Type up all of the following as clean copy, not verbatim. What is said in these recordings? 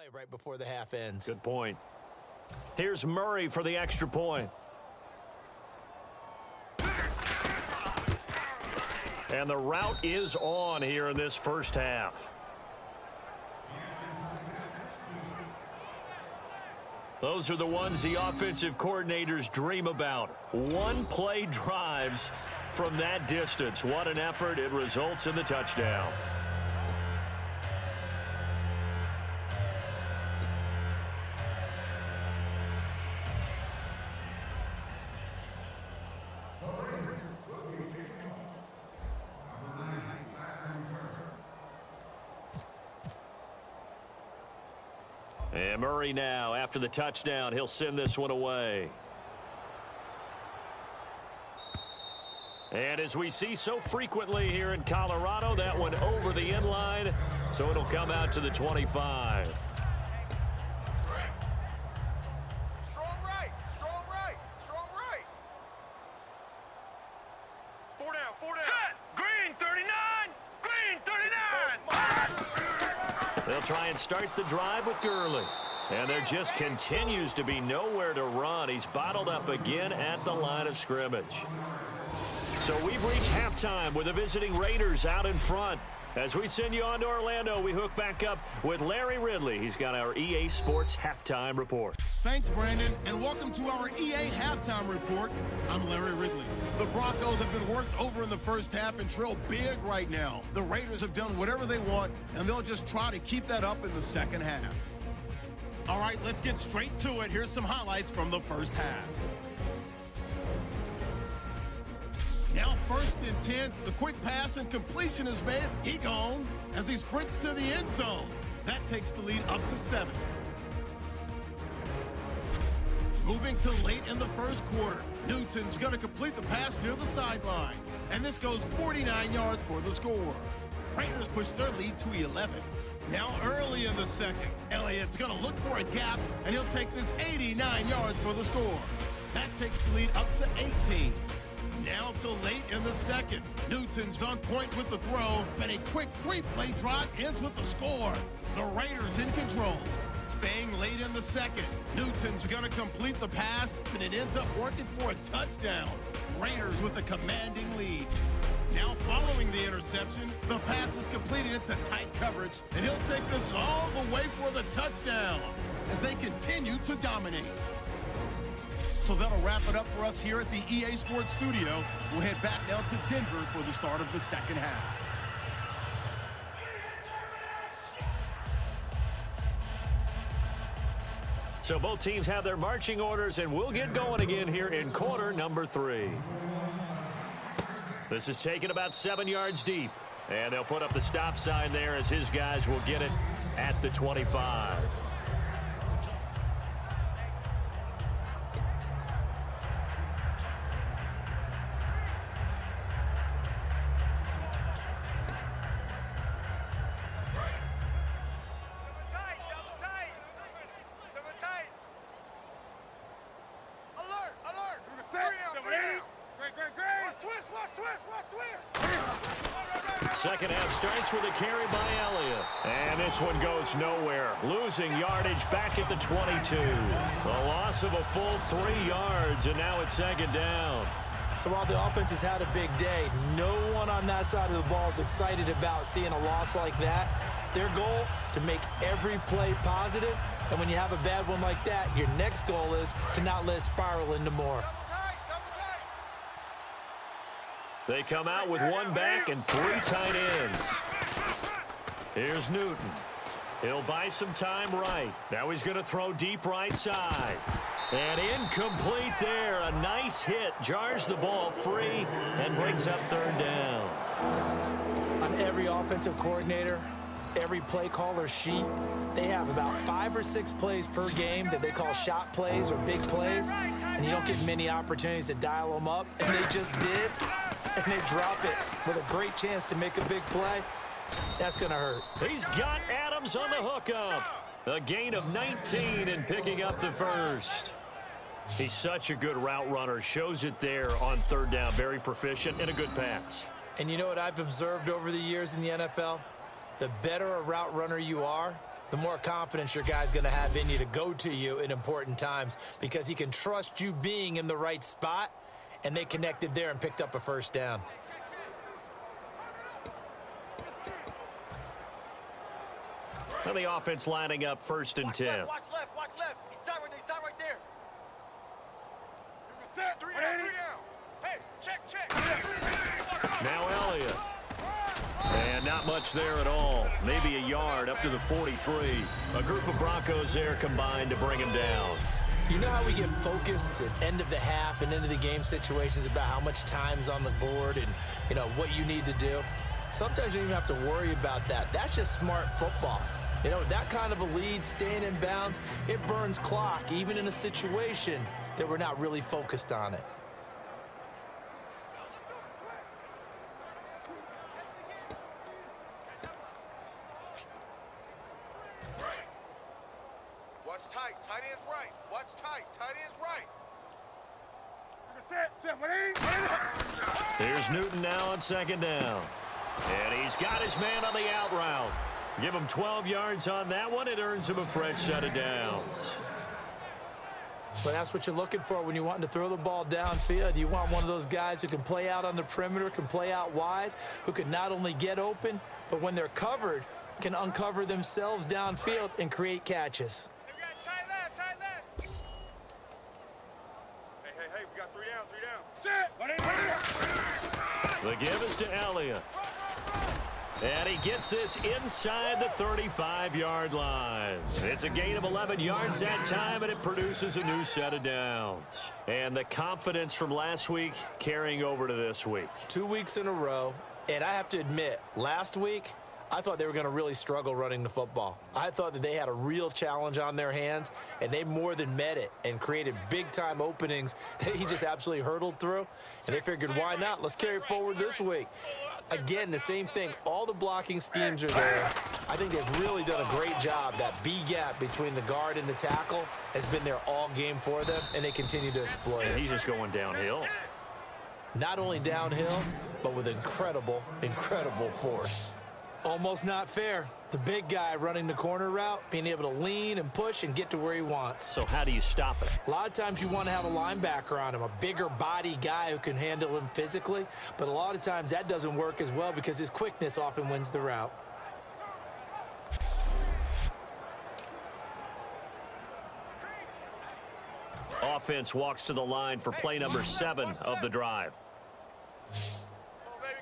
play right before the half ends. Good point. Here's Murray for the extra point. And the route is on here in this first half. Those are the ones the offensive coordinators dream about. One-play drives from that distance. What an effort. It results in the touchdown. And Murray now, after the touchdown, he'll send this one away. And as we see so frequently here in Colorado, that one over the end line, so it'll come out to the 25. Strong right, strong right, strong right. 4 down, 4 down. Set, green 39, green 39. They'll try and start the drive with Gurley. And there just continues to be nowhere to run. He's bottled up again at the line of scrimmage. So we've reached halftime with the visiting Raiders out in front. As we send you on to Orlando, we hook back up with Larry Ridley. He's got our EA Sports Halftime Report. Thanks, Brandon, and welcome to our EA Halftime Report. I'm Larry Ridley. The Broncos have been worked over in the first half and trail big right now. The Raiders have done whatever they want, and they'll just try to keep that up in the second half. All right, let's get straight to it. Here's some highlights from the first half. Now 1st and 10, the quick pass and completion is made. He gone as he sprints to the end zone. That takes the lead up to 7. Moving to late in the first quarter, Newton's going to complete the pass near the sideline. And this goes 49 yards for the score. Raiders push their lead to 11. Now early in the second, Elliott's going to look for a gap, and he'll take this 89 yards for the score. That takes the lead up to 18. Now to late in the second. Newton's on point with the throw, and a quick 3-play drive ends with the score. The Raiders in control. Staying late in the second, Newton's going to complete the pass, and it ends up working for a touchdown. Raiders with a commanding lead. Now following the interception, the pass is completed into tight coverage, and he'll take this all the way for the touchdown as they continue to dominate. So that'll wrap it up for us here at the EA Sports Studio. We'll head back now to Denver for the start of the second half. So both teams have their marching orders, and we'll get going again here in quarter number 3. This is taken about 7 yards deep. And they'll put up the stop sign there as his guys will get it at the 25. Second half starts with a carry by Elliott. And this one goes nowhere. Losing yardage back at the 22. A loss of a full 3 yards, and now it's second down. So while the offense has had a big day, no one on that side of the ball is excited about seeing a loss like that. Their goal, to make every play positive. And when you have a bad one like that, your next goal is to not let it spiral into more. They come out with 1 back and 3 tight ends. Here's Newton. He'll buy some time right. Now he's going to throw deep right side. And incomplete there. A nice hit. Jars the ball free and brings up 3rd down. On every offensive coordinator, every play caller sheet, they have about 5 or 6 plays per game that they call shot plays or big plays. And you don't get many opportunities to dial them up. And they just did. And they drop it with a great chance to make a big play. That's going to hurt. He's got Adams on the hookup. A gain of 19 and picking up the first. He's such a good route runner. Shows it there on 3rd down. Very proficient and a good pass. And you know what I've observed over the years in the NFL? The better a route runner you are, the more confidence your guy's going to have in you to go to you in important times because he can trust you being in the right spot, and they connected there and picked up a first down. And the offense lining up 1st and 10. Watch left, watch left. He's tied right there. Set. 3 down, 3 down. Hey, check. Now Elliott. And not much there at all. Maybe a yard up to the 43. A group of Broncos there combined to bring him down. You know how we get focused at end of the half and into the game situations about how much time's on the board and, you know, what you need to do? Sometimes you don't even have to worry about that. That's just smart football. You know, that kind of a lead, staying in bounds, it burns clock, even in a situation that we're not really focused on it. Watch tight. Tight end's right. Watch tight. Tight end's right. Set. Here's Newton now on 2nd down. And he's got his man on the out route. Give him 12 yards on that one. It earns him a fresh set of downs. But that's what you're looking for when you're wanting to throw the ball downfield. You want one of those guys who can play out on the perimeter, can play out wide, who can not only get open, but when they're covered, can uncover themselves downfield and create catches. Tight left. Hey, we got 3 down. Set. The give is to Elliott. And he gets this inside the 35-yard line. It's a gain of 11 yards that time, and it produces a new set of downs. And the confidence from last week carrying over to this week. 2 weeks in a row, and I have to admit, last week, I thought they were going to really struggle running the football. I thought that they had a real challenge on their hands, and they more than met it and created big-time openings that he just absolutely hurdled through. And they figured, why not? Let's carry it forward this week. Again, the same thing. All the blocking schemes are there. I think they've really done a great job. That B gap between the guard and the tackle has been there all game for them, and they continue to exploit And it. he's just going downhill. Not only downhill, but with incredible force. Almost not fair. The big guy running the corner route, being able to lean and push and get to where he wants. So how do you stop it? A lot of times you want to have a linebacker on him, a bigger body guy who can handle him physically, but a lot of times that doesn't work as well because his quickness often wins the route. Offense walks to the line for play number 7 of the drive.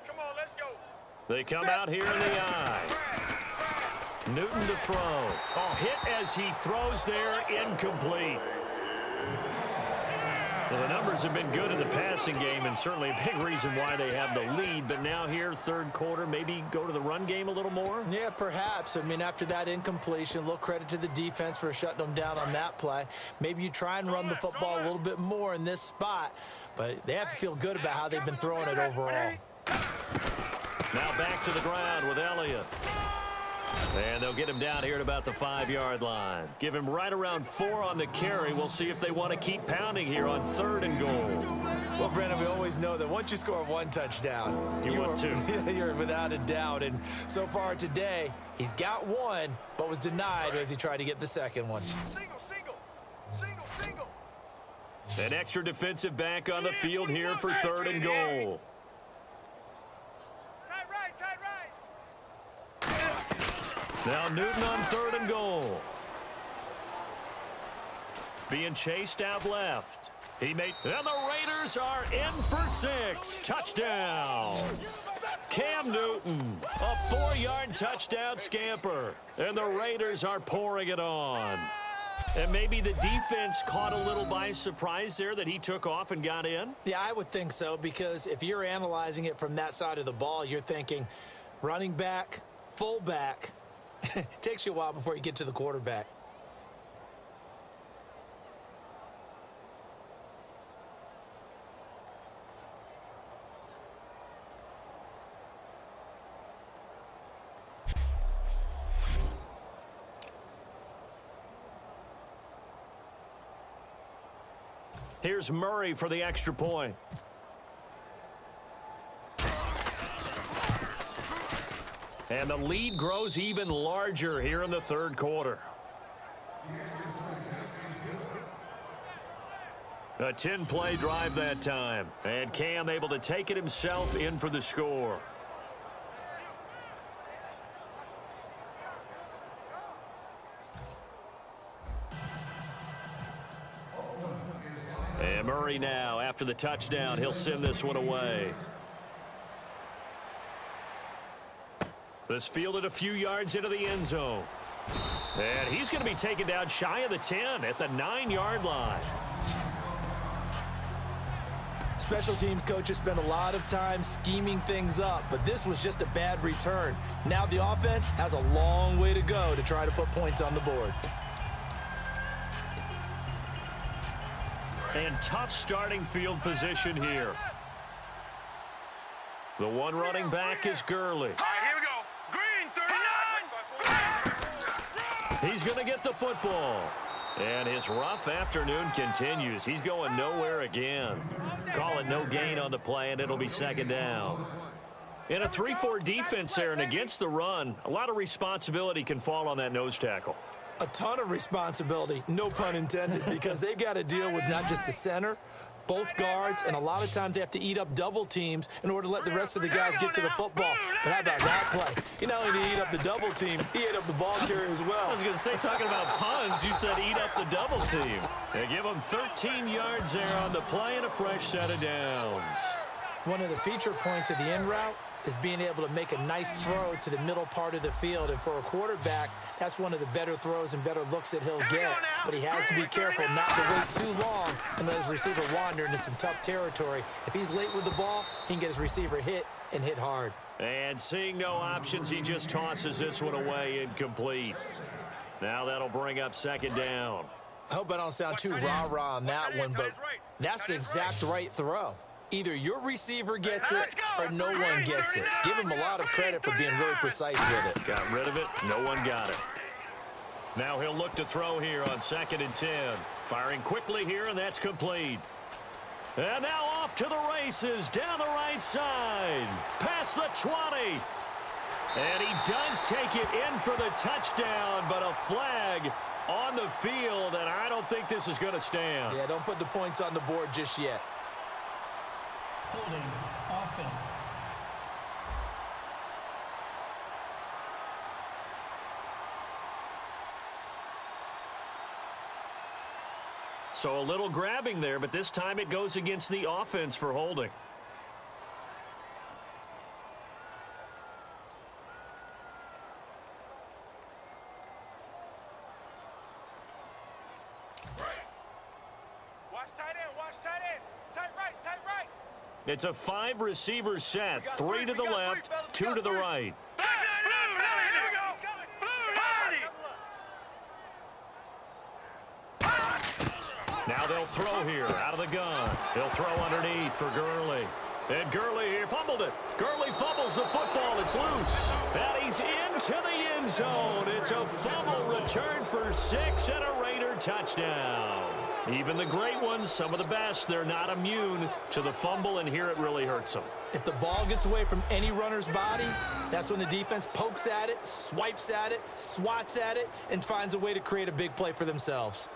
Come on, let's go. They come out here in the eye. Newton to throw. Oh, hit as he throws there, incomplete. Well, the numbers have been good in the passing game and certainly a big reason why they have the lead. But now here, 3rd quarter, maybe go to the run game a little more? Yeah, perhaps. I mean, after that incompletion, a little credit to the defense for shutting them down on that play. Maybe you try and run the football a little bit more in this spot, but they have to feel good about how they've been throwing it overall. Now back to the ground with Elliott. And they'll get him down here at about the 5-yard line. Give him right around 4 on the carry. We'll see if they want to keep pounding here on 3rd and goal. Well, Brandon, we always know that once you score 1 touchdown, You want 2. You're without a doubt. And so far today, he's got 1, but was denied as he tried to get the 2nd one. Single. An extra defensive back on the field here for 3rd and goal. Tight right. Now Newton on 3rd and goal. Being chased out left. He made, and the Raiders are in for 6. Touchdown. Cam Newton, a 4-yard touchdown scamper. And the Raiders are pouring it on. And maybe the defense caught a little by surprise there that he took off and got in? Yeah, I would think so, because if you're analyzing it from that side of the ball, you're thinking running back, fullback. It takes you a while before you get to the quarterback. Here's Murray for the extra point. And the lead grows even larger here in the third quarter. A 10-play drive that time. And Cam able to take it himself in for the score. And Murray now, after the touchdown, he'll send this one away. This fielded a few yards into the end zone. And he's going to be taken down shy of the 10 at the 9-yard line. Special teams coaches spend a lot of time scheming things up, but this was just a bad return. Now the offense has a long way to go to try to put points on the board. And tough starting field position here. The one running back is Gurley. All right, here we go. Green, 39. He's going to get the football. And his rough afternoon continues. He's going nowhere again. Call it no gain on the play, and it'll be second down. In a 3-4 defense there and against the run, a lot of responsibility can fall on that nose tackle. A ton of responsibility, no pun intended, because they've got to deal with not just the center, both guards, and a lot of times they have to eat up double teams in order to let the rest of the guys get to the football. But how about that play? He not only did he eat up the double team, he ate up the ball carrier as well. I was going to say, talking about puns, you said eat up the double team. They give him 13 yards there on the play and a fresh set of downs. One of the feature points of the in route is being able to make a nice throw to the middle part of the field. And for a quarterback, that's one of the better throws and better looks that he'll get. But he has to be careful not to wait too long and let his receiver wander into some tough territory. If he's late with the ball, he can get his receiver hit and hit hard. And seeing no options, he just tosses this one away incomplete. Now that'll bring up second down. I hope I don't sound too rah-rah on that one, but that's the exact right throw. Either your receiver gets it or no one gets it. Give him a lot of credit for being really precise with it. Got rid of it. No one got it. Now he'll look to throw here on 2nd and 10. Firing quickly here, and that's complete. And now off to the races down the right side. Past the 20. And he does take it in for the touchdown, but a flag on the field, and I don't think this is going to stand. Yeah, don't put the points on the board just yet. Holding offense. So a little grabbing there, but this time it goes against the offense for holding. Watch tight end, watch tight end. Tight right, tight right. It's a 5-receiver set. 3 to the left, 2 to the right. Now they'll throw here out of the gun. He'll throw underneath for Gurley. And Gurley here fumbled it. Gurley fumbles the football. It's loose. And he's into the end zone. It's a fumble return for 6 and a Raider touchdown. Even the great ones, some of the best, they're not immune to the fumble, and here it really hurts them. If the ball gets away from any runner's body, that's when the defense pokes at it, swipes at it, swats at it, and finds a way to create a big play for themselves.